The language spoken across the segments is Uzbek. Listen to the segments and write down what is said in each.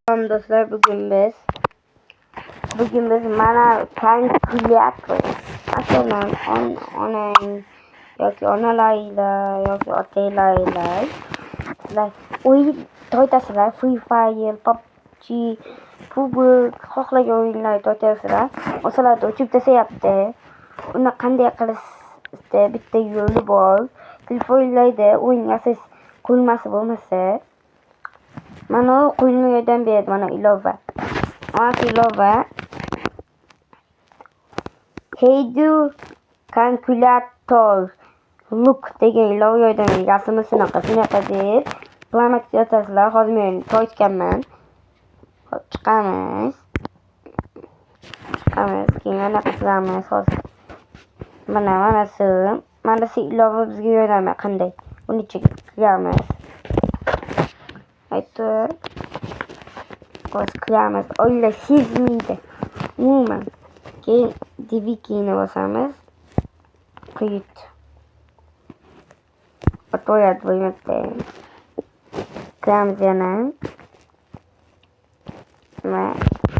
Tamam dostlar, bugün biz mana kalkulyator masalan onun yoki onalaylar yoki otanglar o'yin to'ytasizlar, Free Fire, PUBG, Pubg xohlagan o'yinlarni o'tasizlar. O'shalarni o'chib tashlabdi. Uni qanday qilishda bitta yo'li bor. Telefonlarda o'yin yasash qurilmasi bo'lmasa, mana qurilma yordam beradi. Mana ilova. Heydu kalkulyator look degan ilova yordam beradi. Rasmni shunaqa deb plamak yotasizlar. Hozir men to'ytganman. Chiqamiz. Keyin anaqa qilamiz hozir. Mana shu ilova bizga yordam beradi. Qanday? Buni ichiga kiramiz. Aytib qilamiz. O'yinlar sezmaydi. Umuman. Keyin dvigni bosamiz. Quyit. Otoyat bo'lmoqda. Kiramiz yana.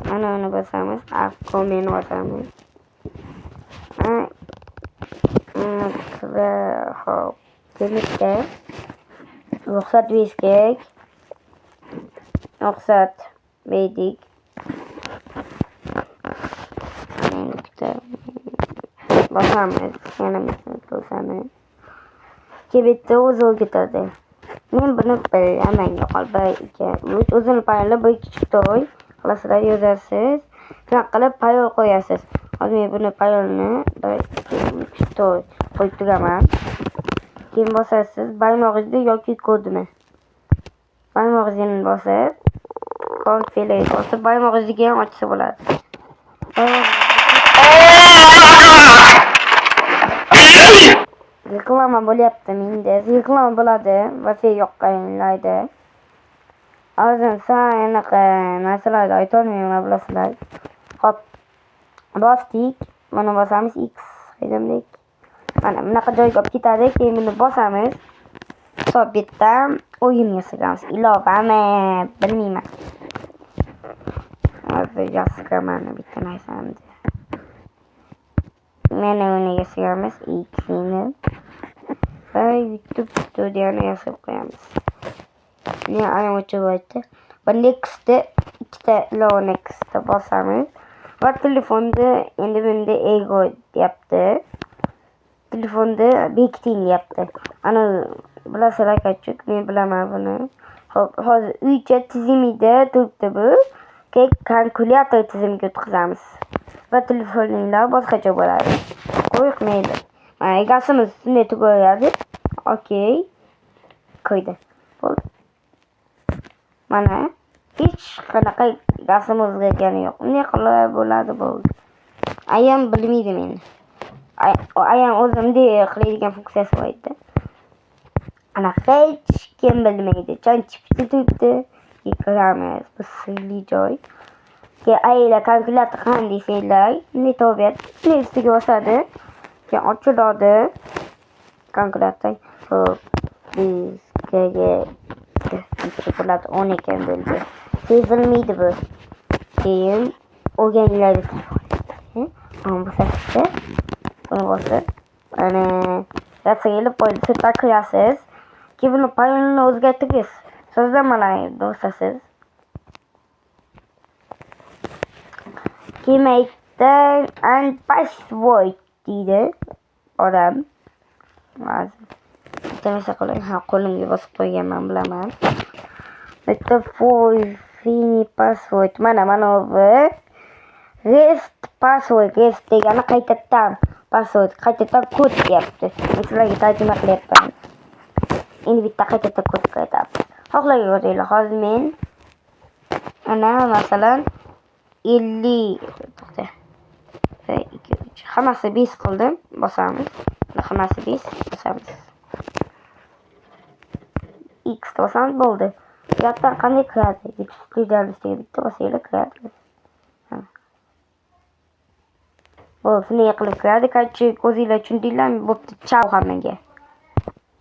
Mana uni bosamiz. Komeni bosamiz. Hop. Kelishda. Ruxsat berish kerak. Ruxsat berdik. Bosamiz. Yana bosamiz. Bitta o'zi ketadi. Men buni bilaman. Bir, ikki, uch. O'zini parolni bir kichik to'y. Xuloslar yozasiz. Shunaqa qilib parol qo'yasiz. Hozir men buni parolni 1, 2, 3 to'y qo'yib turaman. Keyin bosasiz. Barmog'ingizni yoki kodni. Barmog'ingizni bosib, konfiguratsiya bosib, barmog'ingizni ham ochsa bo'ladi. Reklama bo'lyapti menda. Reklama bo'ladi. Wi-Fi yoqqanlarda. Hozir anaqa narsalarni aytolmayman, bilasizlar. Hop. Bosdik. Mana bosamiz X degandik. Mana bunaqa joyga olib ketadi. Keyin buni bosamiz. Hisob bitta o'yin yasaymiz. Ilovami? Bilmayman. Hozir yasaman bitta narsani. Mana uni yasaymiz. X'ni. YouTube studiyani yasab qo'yamiz. Ne ayam o'chirayapti. Va next'da ikkita ilova next'da bosamiz. Va telefonda endi bunda ego deyapti. Telefonda bekiting deyapti. Ana bilasizlar qachuk, men bilaman buni. Hop, hozir uycha tizimida turibdi bu. Keyin kalkulyator tizimiga o'tkazamiz. Va telefoninglar boshqacha bo'ladi. Qo'ymaydi. Mana egasimiz shunday tugaveradi. Okey. Qo'ydi. Bo'ldi. Mana hech qanaqa rasm o'zgargani yo'q. Bunday qilib bo'ladi bo'ldi. Ayam bilmaydi meni. Ayam o'zimdek qiladigan funksiyasi bor edi. Ana hech kim bilmaydi. Jon chipsi turibdi. Kiramiz. Bu sirli joy. Keyin aylar kalkulyator qanday desanglar, bunday to'g'ri. Bunday ustiga bosadi. Keyin ochiladi. Kalkulyator. Hop. Bizga chokolad 10 ekan bo'ldi. Sezilmaydi bu. Keyin o'rganinglar. Mana bu safda buni bosib, ana rasmga qo'yib taklaysiz. Keyin buni parolni o'zgartirasiz. Sozlamalarni bosasiz. Keyin and password deydi odam. Bitta qo'limga bosib qo'yganman, bilaman. Bitta fini password. Mana bu rest password. Rest degani qaytadan password, qaytadan kod deyapti. Sizlarga tarjima qilyapman. Endi bitta qaytadan kod qaytadi. Xohlagan o'zinglar. Hozir men ana masalan 50 to'xta. 1, 2, 3. Hammasi 5 qildim. Bosamiz. Hammasi 5 bosamiz. X bosamiz bo'ldi. Bu yerdan qanday kiradi? Bitta bosinglar kiradi. Shunday qilib kiradi. Qancha o'zinglar tushundinglarmi? Bo'pti. Chao hammaga.